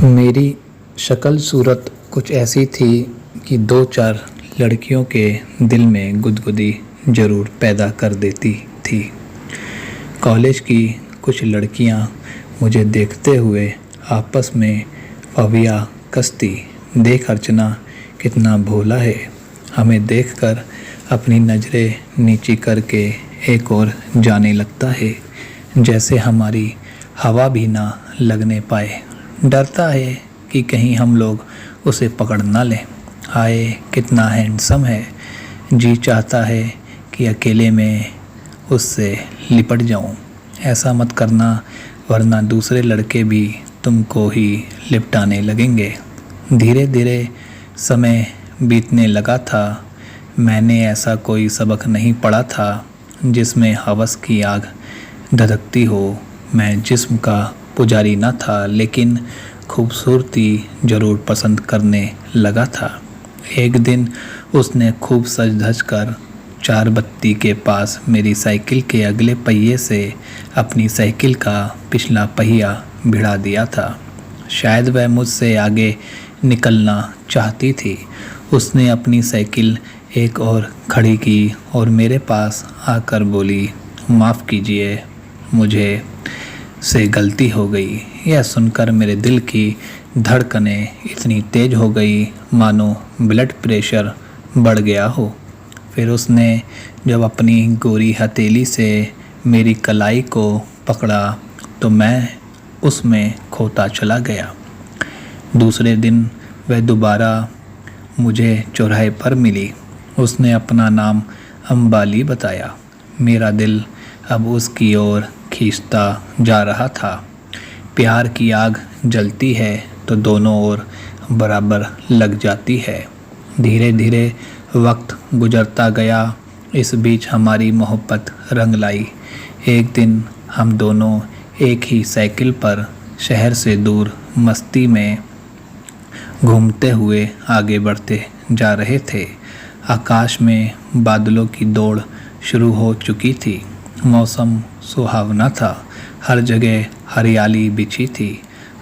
मेरी शक्ल सूरत कुछ ऐसी थी कि दो चार लड़कियों के दिल में गुदगुदी ज़रूर पैदा कर देती थी। कॉलेज की कुछ लड़कियां मुझे देखते हुए आपस में फव्या कसती, देख अर्चना कितना भोला है। हमें देखकर अपनी नज़रें नीची करके एक और जाने लगता है, जैसे हमारी हवा भी ना लगने पाए। डरता है कि कहीं हम लोग उसे पकड़ ना लें। हाय कितना हैंडसम है, जी चाहता है कि अकेले में उससे लिपट जाऊं। ऐसा मत करना वरना दूसरे लड़के भी तुमको ही लिपटाने लगेंगे। धीरे धीरे समय बीतने लगा था। मैंने ऐसा कोई सबक नहीं पढ़ा था जिसमें हवस की आग धधकती हो। मैं जिस्म का पुजारी न था, लेकिन खूबसूरती ज़रूर पसंद करने लगा था। एक दिन उसने खूब सज धज कर चार बत्ती के पास मेरी साइकिल के अगले पहिए से अपनी साइकिल का पिछला पहिया भिड़ा दिया था। शायद वह मुझसे आगे निकलना चाहती थी। उसने अपनी साइकिल एक और खड़ी की और मेरे पास आकर बोली, माफ़ कीजिए, मुझे से गलती हो गई। यह सुनकर मेरे दिल की धड़कनें इतनी तेज हो गई मानो ब्लड प्रेशर बढ़ गया हो। फिर उसने जब अपनी गोरी हथेली से मेरी कलाई को पकड़ा तो मैं उसमें खोता चला गया। दूसरे दिन वह दोबारा मुझे चौराहे पर मिली। उसने अपना नाम अंबाली बताया। मेरा दिल अब उसकी ओर खींचता जा रहा था। प्यार की आग जलती है तो दोनों ओर बराबर लग जाती है। धीरे धीरे वक्त गुजरता गया। इस बीच हमारी मोहब्बत रंग लाई। एक दिन हम दोनों एक ही साइकिल पर शहर से दूर मस्ती में घूमते हुए आगे बढ़ते जा रहे थे। आकाश में बादलों की दौड़ शुरू हो चुकी थी। मौसम सुहावना था। हर जगह हरियाली बिछी थी।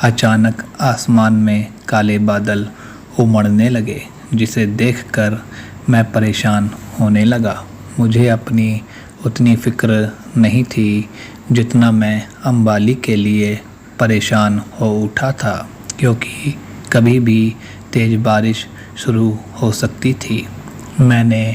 अचानक आसमान में काले बादल उमड़ने लगे, जिसे देखकर मैं परेशान होने लगा। मुझे अपनी उतनी फिक्र नहीं थी जितना मैं अंबाली के लिए परेशान हो उठा था, क्योंकि कभी भी तेज़ बारिश शुरू हो सकती थी। मैंने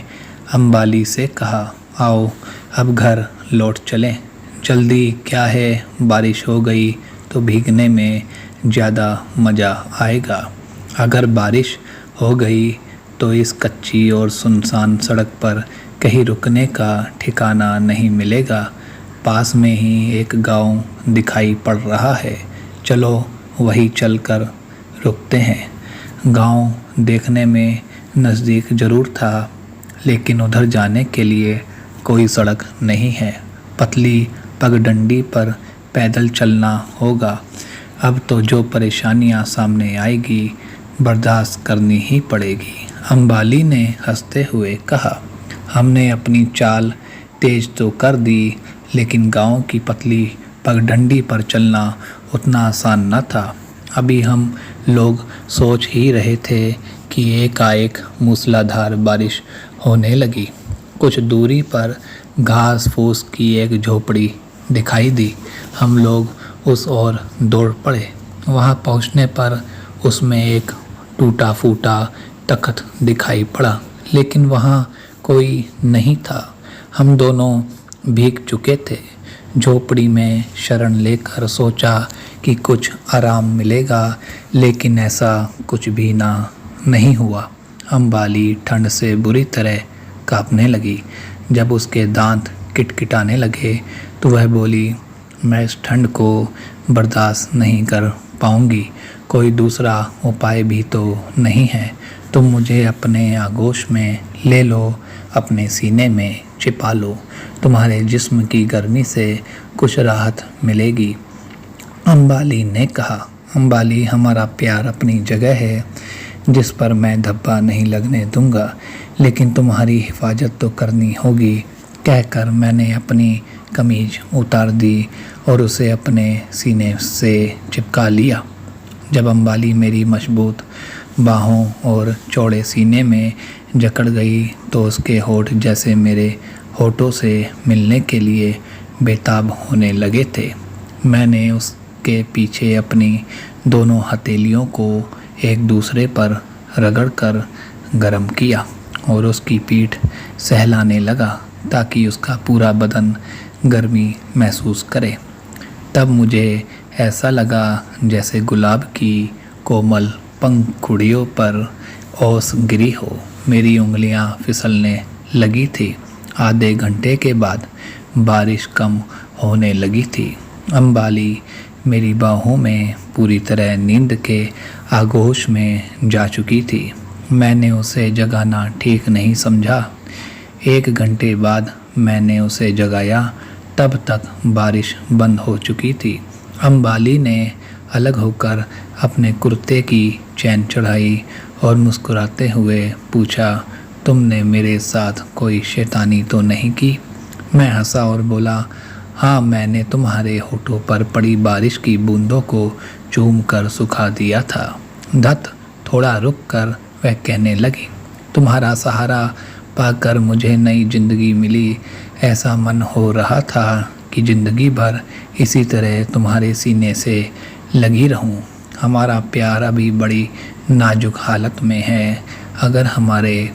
अंबाली से कहा, आओ अब घर लौट चलें। जल्दी क्या है, बारिश हो गई तो भीगने में ज़्यादा मज़ा आएगा। अगर बारिश हो गई तो इस कच्ची और सुनसान सड़क पर कहीं रुकने का ठिकाना नहीं मिलेगा। पास में ही एक गांव दिखाई पड़ रहा है, चलो वहीं चलकर रुकते हैं। गांव देखने में नज़दीक ज़रूर था, लेकिन उधर जाने के लिए कोई सड़क नहीं है। पतली पगडंडी पर पैदल चलना होगा। अब तो जो परेशानियां सामने आएगी बर्दाश्त करनी ही पड़ेगी। अंबाली ने हंसते हुए कहा। हमने अपनी चाल तेज तो कर दी, लेकिन गांव की पतली पगडंडी पर चलना उतना आसान न था। अभी हम लोग सोच ही रहे थे कि एकाएक मूसलाधार बारिश होने लगी। कुछ दूरी पर घास फूस की एक झोपड़ी दिखाई दी। हम लोग उस ओर दौड़ पड़े। वहां पहुंचने पर उसमें एक टूटा फूटा तख्त दिखाई पड़ा, लेकिन वहां कोई नहीं था। हम दोनों भीग चुके थे। झोपड़ी में शरण लेकर सोचा कि कुछ आराम मिलेगा, लेकिन ऐसा कुछ भी नहीं हुआ। अंबाली ठंड से बुरी तरह कांपने लगी। जब उसके दांत किटकिटाने लगे तो वह बोली, मैं इस ठंड को बर्दाश्त नहीं कर पाऊंगी। कोई दूसरा उपाय भी तो नहीं है। तुम मुझे अपने आगोश में ले लो, अपने सीने में छिपा लो। तुम्हारे जिस्म की गर्मी से कुछ राहत मिलेगी। अंबाली ने कहा। अंबाली, हमारा प्यार अपनी जगह है, जिस पर मैं धब्बा नहीं लगने दूंगा, लेकिन तुम्हारी हिफाजत तो करनी होगी। कहकर मैंने अपनी कमीज उतार दी और उसे अपने सीने से चिपका लिया। जब अम्बाली मेरी मजबूत बाहों और चौड़े सीने में जकड़ गई तो उसके होठ जैसे मेरे होठों से मिलने के लिए बेताब होने लगे थे। मैंने उसके पीछे अपनी दोनों हथेलियों को एक दूसरे पर रगड़कर गर्म किया और उसकी पीठ सहलाने लगा ताकि उसका पूरा बदन गर्मी महसूस करे। तब मुझे ऐसा लगा जैसे गुलाब की कोमल पंखुड़ियों पर ओस गिरी हो। मेरी उंगलियां फिसलने लगी थी। आधे घंटे के बाद बारिश कम होने लगी थी। अम्बाली मेरी बाहों में पूरी तरह नींद के आगोश में जा चुकी थी। मैंने उसे जगाना ठीक नहीं समझा। 1 घंटे बाद मैंने उसे जगाया, तब तक बारिश बंद हो चुकी थी। अम्बाली ने अलग होकर अपने कुर्ते की चैन चढ़ाई और मुस्कुराते हुए पूछा, तुमने मेरे साथ कोई शैतानी तो नहीं की? मैं हंसा और बोला, हाँ, मैंने तुम्हारे होठों पर पड़ी बारिश की बूंदों को चूम कर सुखा दिया था। धत, थोड़ा रुक कर वह कहने लगी, तुम्हारा सहारा पाकर मुझे नई जिंदगी मिली। ऐसा मन हो रहा था कि जिंदगी भर इसी तरह तुम्हारे सीने से लगी रहूं। हमारा प्यार अभी बड़ी नाजुक हालत में है। अगर हमारे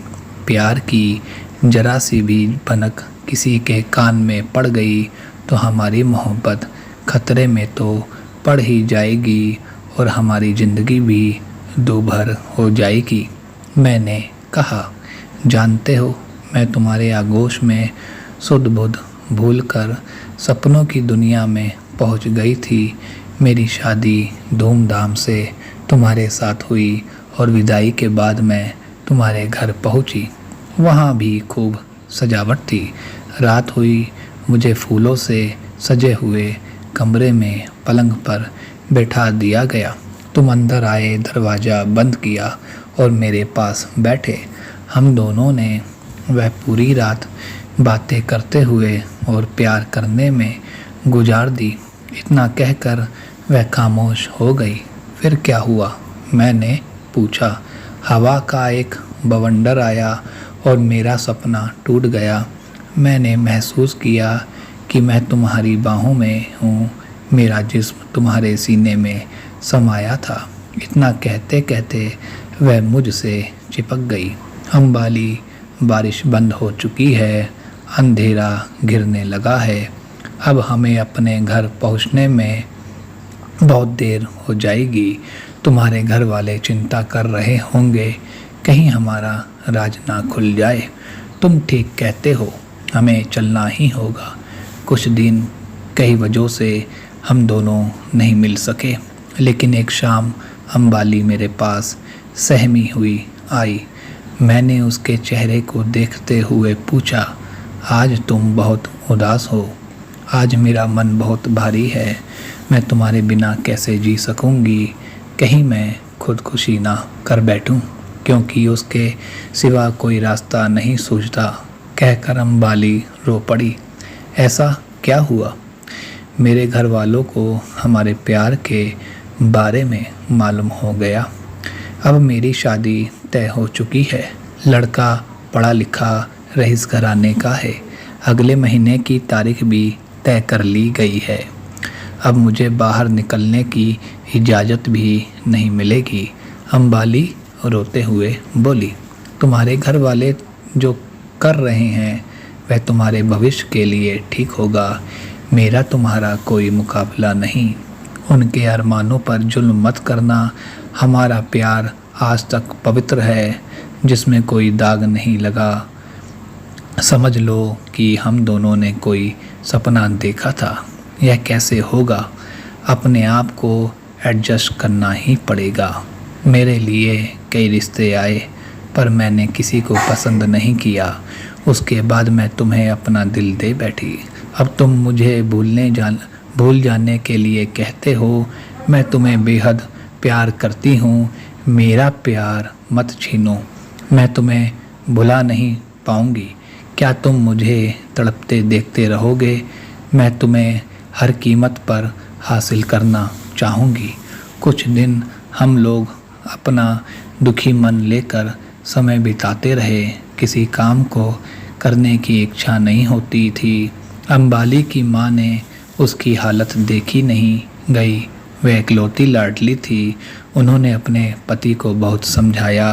प्यार की जरा सी भी भनक किसी के कान में पड़ गई तो हमारी मोहब्बत खतरे में तो पड़ ही जाएगी और हमारी ज़िंदगी भी दूभर हो जाएगी। मैंने कहा, जानते हो, मैं तुम्हारे आगोश में सुध बुध भूलकर सपनों की दुनिया में पहुंच गई थी। मेरी शादी धूमधाम से तुम्हारे साथ हुई और विदाई के बाद मैं तुम्हारे घर पहुंची। वहाँ भी खूब सजावट थी। रात हुई, मुझे फूलों से सजे हुए कमरे में पलंग पर बैठा दिया गया। तुम अंदर आए, दरवाज़ा बंद किया और मेरे पास बैठे। हम दोनों ने वह पूरी रात बातें करते हुए और प्यार करने में गुजार दी। इतना कहकर वह खामोश हो गई। फिर क्या हुआ? मैंने पूछा। हवा का एक बवंडर आया और मेरा सपना टूट गया। मैंने महसूस किया कि मैं तुम्हारी बाहों में हूँ। मेरा जिस्म तुम्हारे सीने में समाया था। इतना कहते कहते वह मुझसे चिपक गई। अम्बाली, बारिश बंद हो चुकी है। अंधेरा घिरने लगा है। अब हमें अपने घर पहुंचने में बहुत देर हो जाएगी। तुम्हारे घर वाले चिंता कर रहे होंगे कहीं हमारा राज ना खुल जाए। तुम ठीक कहते हो, हमें चलना ही होगा। कुछ दिन कई वजहों से हम दोनों नहीं मिल सके, लेकिन एक शाम अम्बाली मेरे पास सहमी हुई आई। मैंने उसके चेहरे को देखते हुए पूछा, आज तुम बहुत उदास हो। आज मेरा मन बहुत भारी है। मैं तुम्हारे बिना कैसे जी सकूंगी? कहीं मैं खुदकुशी ना कर बैठूं, क्योंकि उसके सिवा कोई रास्ता नहीं सूझता। कहकर अम्बाली रो पड़ी। ऐसा क्या हुआ? मेरे घर वालों को हमारे प्यार के बारे में मालूम हो गया। अब मेरी शादी तय हो चुकी है। लड़का पढ़ा लिखा रईस घराने का है। अगले महीने की तारीख भी तय कर ली गई है। अब मुझे बाहर निकलने की इजाज़त भी नहीं मिलेगी। अम्बाली रोते हुए बोली, तुम्हारे घर वाले जो कर रहे हैं वह तुम्हारे भविष्य के लिए ठीक होगा। मेरा तुम्हारा कोई मुकाबला नहीं। उनके अरमानों पर जुल्म मत करना। हमारा प्यार आज तक पवित्र है, जिसमें कोई दाग नहीं लगा। समझ लो कि हम दोनों ने कोई सपना देखा था। यह कैसे होगा? अपने आप को एडजस्ट करना ही पड़ेगा। मेरे लिए कई रिश्ते आए, पर मैंने किसी को पसंद नहीं किया। उसके बाद मैं तुम्हें अपना दिल दे बैठी। अब तुम मुझे भूल जाने के लिए कहते हो। मैं तुम्हें बेहद प्यार करती हूँ। मेरा प्यार मत छीनो। मैं तुम्हें भुला नहीं पाऊँगी। क्या तुम मुझे तड़पते देखते रहोगे? मैं तुम्हें हर कीमत पर हासिल करना चाहूँगी। कुछ दिन हम लोग अपना दुखी मन लेकर समय बिताते रहे। किसी काम को करने की इच्छा नहीं होती थी। अंबाली की माँ ने उसकी हालत देखी नहीं गई। वह इकलौती लाडली थी। उन्होंने अपने पति को बहुत समझाया।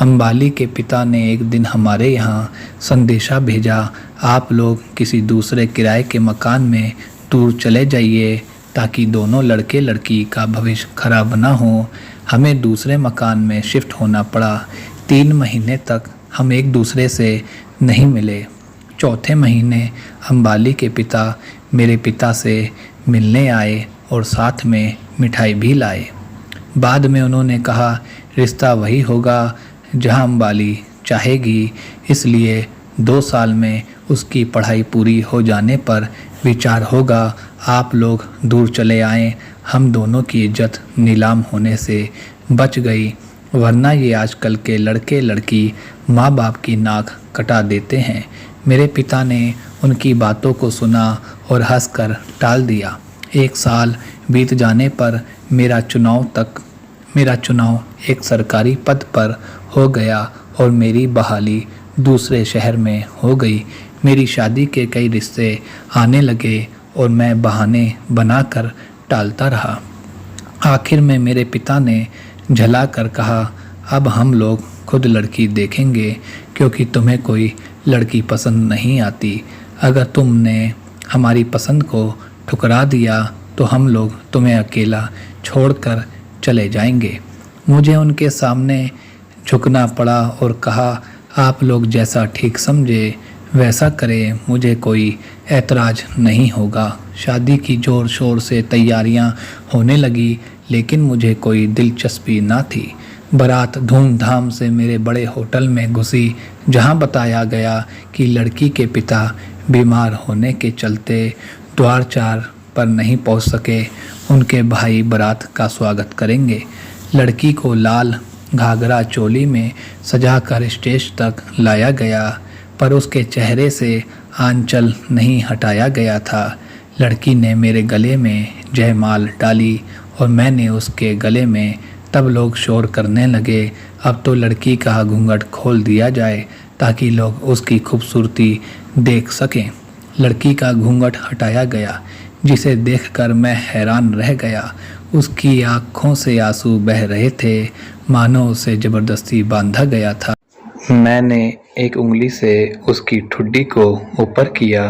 अंबाली के पिता ने एक दिन हमारे यहाँ संदेशा भेजा, आप लोग किसी दूसरे किराए के मकान में दूर चले जाइए ताकि दोनों लड़के लड़की का भविष्य खराब ना हो। हमें दूसरे मकान में शिफ्ट होना पड़ा। 3 महीने तक हम एक दूसरे से नहीं मिले। चौथे महीने अंबाली के पिता मेरे पिता से मिलने आए और साथ में मिठाई भी लाए। बाद में उन्होंने कहा, रिश्ता वही होगा जहां अंबाली चाहेगी, इसलिए 2 साल में उसकी पढ़ाई पूरी हो जाने पर विचार होगा आप लोग दूर चले आएं। हम दोनों की इज्जत नीलाम होने से बच गई, वरना ये आजकल के लड़के लड़की माँ बाप की नाक कटा देते हैं। मेरे पिता ने उनकी बातों को सुना और हंसकर टाल दिया। 1 साल बीत जाने पर मेरा चुनाव एक सरकारी पद पर हो गया और मेरी बहाली दूसरे शहर में हो गई। मेरी शादी के कई रिश्ते आने लगे और मैं बहाने बनाकर टालता रहा। आखिर में मेरे पिता ने झला कर कहा, अब हम लोग खुद लड़की देखेंगे क्योंकि तुम्हें कोई लड़की पसंद नहीं आती। अगर तुमने हमारी पसंद को ठुकरा दिया तो हम लोग तुम्हें अकेला छोड़कर चले जाएंगे। मुझे उनके सामने झुकना पड़ा और कहा, आप लोग जैसा ठीक समझे वैसा करें, मुझे कोई ऐतराज़ नहीं होगा। शादी की ज़ोर शोर से तैयारियां होने लगी, लेकिन मुझे कोई दिलचस्पी ना थी। बारात धूमधाम से मेरे बड़े होटल में घुसी, जहां बताया गया कि लड़की के पिता बीमार होने के चलते द्वार 4 पर नहीं पहुंच सके। उनके भाई बारात का स्वागत करेंगे। लड़की को लाल घाघरा चोली में सजाकर स्टेज तक लाया गया, पर उसके चेहरे से आंचल नहीं हटाया गया था। लड़की ने मेरे गले में जयमाल डाली और मैंने उसके गले में। तब लोग शोर करने लगे, अब तो लड़की का घूंघट खोल दिया जाए ताकि लोग उसकी खूबसूरती देख सकें। लड़की का घूंघट हटाया गया, जिसे देखकर मैं हैरान रह गया। उसकी आँखों से आंसू बह रहे थे, मानो उसे ज़बरदस्ती बांधा गया था। मैंने एक उंगली से उसकी ठुड्डी को ऊपर किया।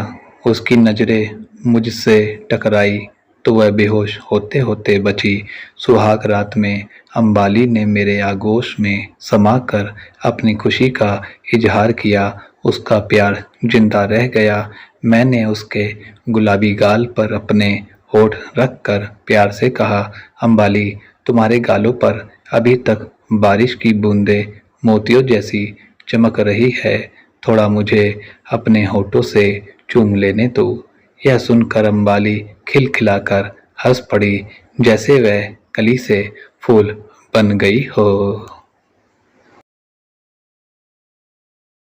उसकी नज़रें मुझसे टकराई तो वह बेहोश होते होते बची। सुहाग रात में अंबाली ने मेरे आगोश में समाकर अपनी खुशी का इजहार किया। उसका प्यार जिंदा रह गया। मैंने उसके गुलाबी गाल पर अपने होठ रखकर प्यार से कहा, अंबाली, तुम्हारे गालों पर अभी तक बारिश की बूंदें मोतियों जैसी चमक रही है। थोड़ा मुझे अपने होठों से चूम लेने दो। यह सुनकर अंबाली खिलखिलाकर हंस पड़ी, जैसे वह कली से फूल बन गई हो।